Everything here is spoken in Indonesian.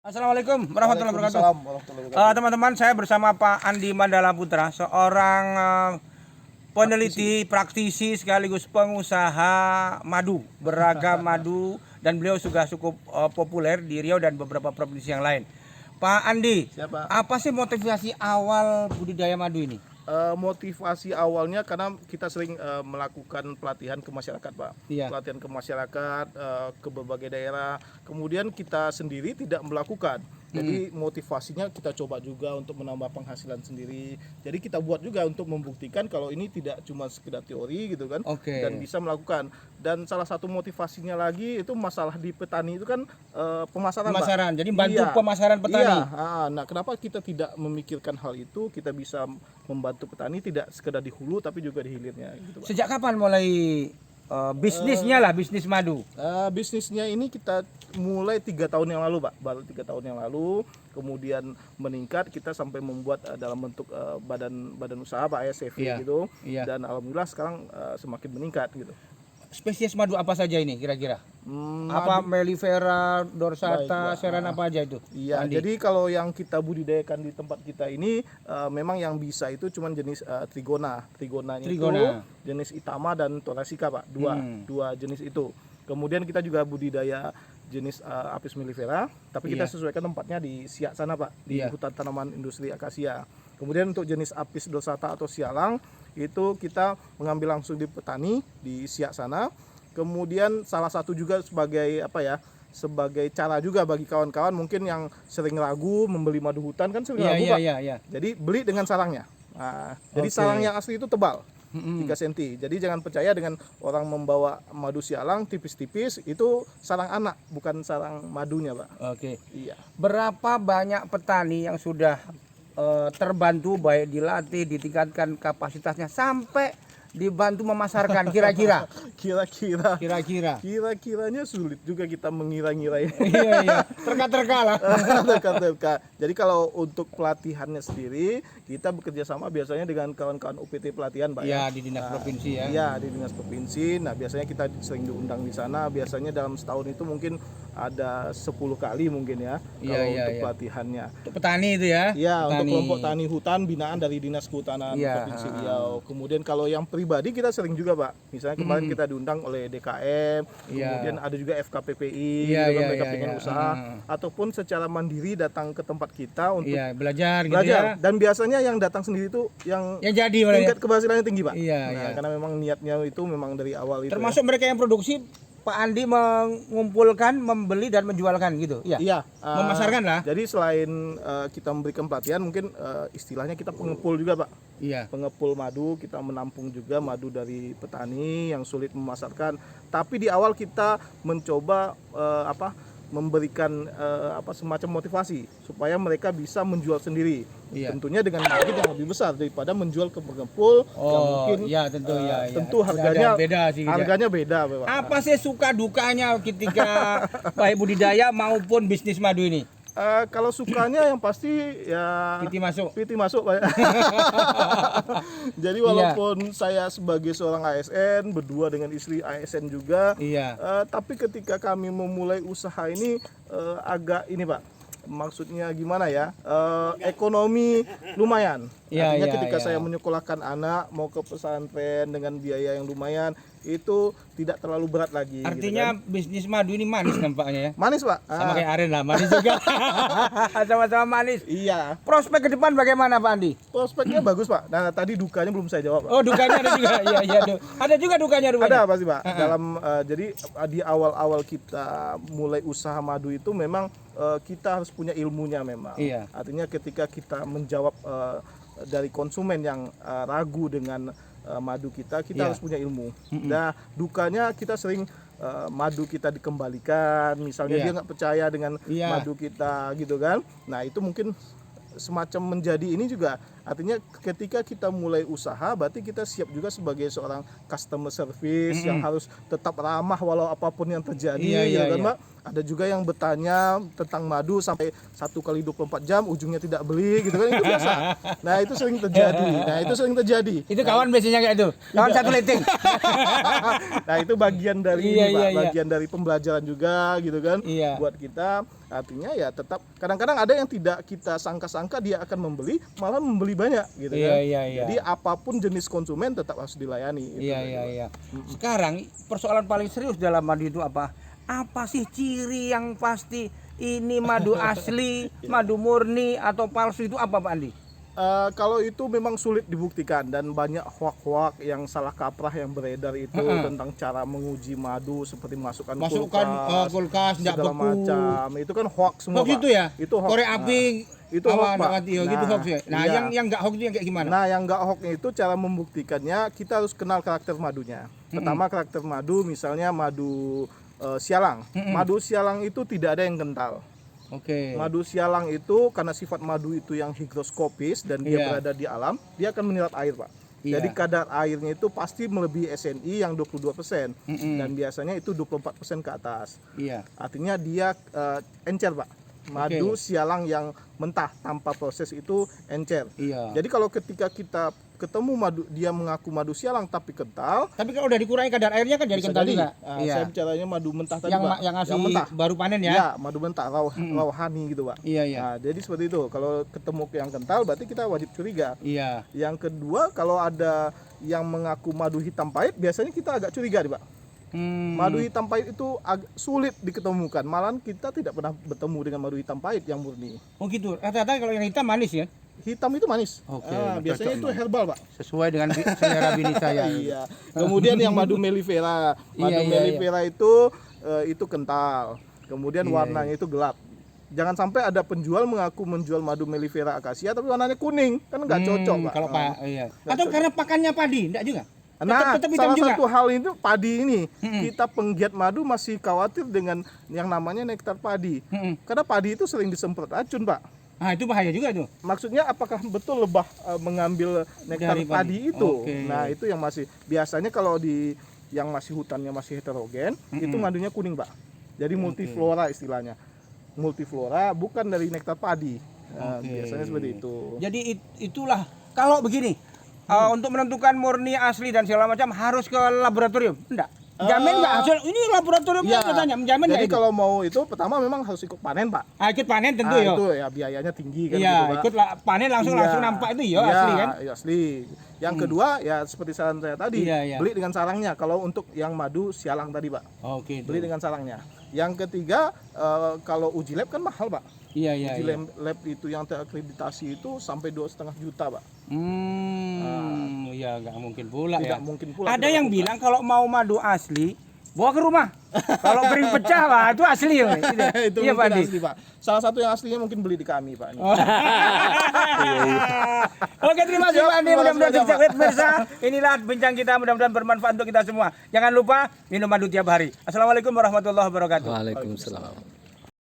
Assalamualaikum warahmatullahi wabarakatuh. Waalaikumsalam warahmatullahi wabarakatuh. Teman-teman, saya bersama Pak Andi Mandala Putra, seorang peneliti, praktisi sekaligus pengusaha madu, beragam madu, dan beliau juga cukup populer di Riau dan beberapa provinsi yang lain. Pak Andi, Siapa? apa sih motivasi awal budidaya madu ini? Motivasi awalnya karena kita sering melakukan pelatihan ke masyarakat, Pak. Iya. Pelatihan ke masyarakat, ke berbagai daerah. Kemudian kita sendiri tidak melakukan. Jadi motivasinya kita coba juga untuk menambah penghasilan sendiri. Jadi kita buat juga untuk membuktikan kalau ini tidak cuma sekedar teori gitu kan, Oke. dan bisa melakukan. Dan salah satu motivasinya lagi itu masalah di petani itu kan pemasaran, Pak. Pemasaran, jadi bantu Iya. pemasaran petani. Iya, nah kenapa kita tidak memikirkan hal itu? Kita bisa membantu petani tidak sekedar di hulu tapi juga di hilirnya gitu, Pak. Sejak kapan mulai bisnisnya lah, bisnis madu? Bisnisnya ini kita mulai 3 tahun yang lalu, Pak. Baru 3 tahun yang lalu, kemudian meningkat kita sampai membuat dalam bentuk badan usaha, Pak, ASCV Iya, gitu. iya. Dan alhamdulillah sekarang semakin meningkat gitu. Spesies madu apa saja ini kira-kira? Apa Madu- mellifera, dorsata, Baik, Pak. seran apa aja itu? Iya, Andi? jadi kalau yang kita budidayakan di tempat kita ini memang yang bisa itu cuman jenis trigona. Trigonanya Trigona. itu jenis Itama dan Thoracea, Pak. Dua jenis itu. Kemudian kita juga budidaya jenis Apis mellifera, tapi kita Iya. sesuaikan tempatnya di Siak sana, Pak, di Iya. hutan tanaman industri akasia. Kemudian untuk jenis Apis dorsata atau sialang itu kita mengambil langsung di petani di Siak sana. Kemudian salah satu juga sebagai sebagai cara juga bagi kawan-kawan mungkin yang sering ragu membeli madu hutan kan sering Iya, ragu, iya, Pak. iya, iya. Jadi beli dengan sarangnya. Nah, jadi Oke. sarang yang asli itu tebal. Mm-mm. 3 cm. Jadi jangan percaya dengan orang membawa madu sialang tipis-tipis, itu sarang anak, bukan sarang madunya, Pak. Oke. Iya. Berapa banyak petani yang sudah terbantu baik dilatih, ditingkatkan kapasitasnya sampai dibantu memasarkan kira-kira? Kira-kira Kira-kira. kira-kiranya sulit juga kita mengira-ngira ya. Iya, iya. Terka-terka lah. Teka-teka. Jadi kalau untuk pelatihannya sendiri, kita bekerja sama biasanya dengan kawan-kawan UPT pelatihan, Pak. Iya, di dinas provinsi ya. Iya, di dinas provinsi. Nah, biasanya kita sering diundang di sana. Biasanya dalam setahun itu mungkin ada 10 kali mungkin ya, Iya, kalau iya, untuk iya. pelatihannya. Untuk petani itu ya. Iya, untuk Petani. kelompok tani hutan binaan dari Dinas Kehutanan Iya, Provinsi Riau. Kemudian kalau yang pribadi kita sering juga, Pak. Misalnya kemarin kita diundang oleh DKM, Iya. kemudian ada juga FKPPI, Iya, gitu kan, iya, mereka iya, pengen iya. usaha, ataupun secara mandiri datang ke tempat kita untuk Iya, belajar gitu belajar. ya. Dan biasanya yang datang sendiri itu yang Yang jadi malah ya. tingkat keberhasilannya tinggi, Pak. Iya, Nah, iya. karena memang niatnya itu memang dari awal itu. Termasuk mereka yang produksi, Pak Andi mengumpulkan, membeli dan menjualkan gitu. Iya. Iya, Memasarkan lah. Jadi selain kita memberikan pelatihan, mungkin istilahnya kita pengepul juga, Pak. Iya. Pengepul madu, kita menampung juga madu dari petani yang sulit memasarkan. Tapi di awal kita mencoba memberikan semacam motivasi supaya mereka bisa menjual sendiri. Iya. Tentunya dengan margin yang lebih besar daripada menjual ke pengepul yang mungkin iya tentu ya. tentu harganya beda sih. harganya beda, Pak. Apa sih suka dukanya ketika baik budidaya maupun bisnis madu ini? Kalau sukanya yang pasti ya Piti masuk. PT masuk, Pak. Jadi walaupun saya sebagai seorang ASN berdua dengan istri ASN juga, Iya. tapi ketika kami memulai usaha ini agak ini, Pak. Maksudnya gimana ya? Ekonomi lumayan. Iya, Artinya iya, ketika iya. saya menyekolahkan anak mau ke pesantren dengan biaya yang lumayan, itu tidak terlalu berat lagi. Artinya gitu kan. bisnis madu ini manis nampaknya ya. Manis, Pak. Sama kayak Aren lah, manis juga. Sama-sama manis. Iya. Prospek ke depan bagaimana Pak Andi? Prospeknya bagus, Pak. Nah, tadi dukanya belum saya jawab, Pak. Oh, dukanya ada juga. Iya, iya. Ada juga dukanya rupanya. Ada pasti, Pak. Dalam jadi di awal-awal kita mulai usaha madu itu memang kita harus punya ilmunya memang. Iya. Artinya ketika kita menjawab dari konsumen yang ragu dengan madu kita Iya. harus punya ilmu. Nah, dukanya kita sering madu kita dikembalikan, misalnya Iya. dia nggak percaya dengan Iya. madu kita gitu kan. Nah, itu mungkin semacam menjadi ini juga, artinya ketika kita mulai usaha berarti kita siap juga sebagai seorang customer service yang harus tetap ramah walau apapun yang terjadi, Iya, iya, ya kan, iya. Mbak. Ada juga yang bertanya tentang madu sampai 1 kali 24 jam ujungnya tidak beli gitu kan, itu biasa. Nah itu sering terjadi. Itu kawan biasanya kayak itu. Kawan satu letting. Nah itu bagian dari Iya, ini, Pak. iya, iya. Bagian dari pembelajaran juga gitu kan. Iya. Buat kita artinya ya tetap kadang-kadang ada yang tidak kita sangka-sangka dia akan membeli, malah membeli banyak gitu Iya, kan. iya, iya. Jadi apapun jenis konsumen tetap harus dilayani gitu. Iya. Sekarang persoalan paling serius dalam madu itu apa? Apa sih ciri yang pasti ini madu asli, madu murni atau palsu itu apa Pak Andi? Kalau itu memang sulit dibuktikan dan banyak hoak-hoak yang salah kaprah yang beredar itu tentang cara menguji madu seperti masukkan kulkas, nggak segala beku. macam. Itu kan hoax semua. Hoax Pak. itu ya? Itu hoax. Korek api. Itu hoax, Pak. Gitu hoax ya. Nah, iya. yang nggak hoax itu yang kayak gimana? Nah, yang nggak hoaxnya itu cara membuktikannya kita harus kenal karakter madunya. Pertama karakter madu, misalnya madu sialang. Madu sialang itu tidak ada yang kental. Oke. Madu sialang itu karena sifat madu itu yang higroskopis dan dia Iya. berada di alam, dia akan menyerap air, Pak. Iya. Jadi kadar airnya itu pasti melebihi SNI yang 22% dan biasanya itu 24% ke atas. Iya. Artinya dia encer, Pak. Madu sialang yang mentah tanpa proses itu encer. Iya. Jadi kalau ketika kita ketemu madu, dia mengaku madu sialang tapi kental. Tapi kalau udah dikurangi kadar airnya kan jadi Bisa kental jadi. juga. Saya bicaranya madu mentah tadi, Yang, Pak. yang ngasih mentah. baru panen ya? Ya, madu mentah, rawhani gitu, Pak. Iya, iya. Nah, jadi seperti itu. Kalau ketemu yang kental, berarti kita wajib curiga. Iya. Yang kedua, kalau ada yang mengaku madu hitam pahit, biasanya kita agak curiga nih, Pak. Madu hitam pahit itu sulit diketemukan. Malahan kita tidak pernah bertemu dengan madu hitam pahit yang murni. Oh gitu. Rata-rata kalau yang hitam manis ya? Hitam itu manis. Oke, Biasanya cocok itu nih. herbal, Pak. Sesuai dengan selera bini saya. Iya. Kemudian yang madu mellifera. Madu Iya, iya, mellifera itu kental. Kemudian warnanya itu gelap. Jangan sampai ada penjual mengaku menjual madu mellifera akasia tapi warnanya kuning, kan nggak cocok, Pak. Kalau Pak, iya. Atau karena pakannya padi, enggak juga? Nah, Tetap hitam salah juga? satu hal itu padi ini. Kita penggiat madu masih khawatir dengan yang namanya nektar padi. Karena padi itu sering disemprot racun, Pak. Ah, itu bahaya juga tuh. Maksudnya apakah betul lebah mengambil nektar Dari padi padi. itu? Oke. Nah, itu yang masih biasanya kalau di yang masih hutannya masih heterogen, itu madunya kuning, Pak. Jadi multiflora istilahnya. Multiflora bukan dari nektar padi. Nah, biasanya seperti itu. Jadi itulah kalau begini untuk menentukan murni asli dan segala macam harus ke laboratorium. Enggak. Jamin nggak hasil ini laboratorium Ya, katanya menjamin nggak jadi itu? kalau mau itu pertama memang harus ikut panen, Pak. Ikut panen tentu Ah, ya. itu ya biayanya tinggi kan Iya, gitu, Pak. ikut panen langsung Iya. nampak itu ya Iya, asli kan? iya, asli. Yang kedua ya seperti saran saya tadi, Iya, iya. beli dengan sarangnya. Kalau untuk yang madu sialang tadi, Pak, Oke. beli dengan sarangnya. Yang ketiga kalau uji lab kan mahal, Pak. Iya, iya. Uji iya. lab itu yang terakreditasi itu sampai 2,5 juta, Pak. Ya nggak mungkin pula Tidak ya. mungkin pula. Ada kita yang lakukan. bilang kalau mau madu asli bawa ke rumah. Kalau bering pecah lah itu asli ya. itu Iya Pak mungkin Andi. asli, Pak. Salah satu yang aslinya mungkin beli di kami, Pak. Oh. Oke, terima kasih Pak Andi. Mudah-mudahan Siap, sukses pemirsa. Inilah bincang kita, mudah-mudahan bermanfaat untuk kita semua. Jangan lupa minum madu tiap hari. Assalamualaikum warahmatullahi wabarakatuh. Waalaikumsalam.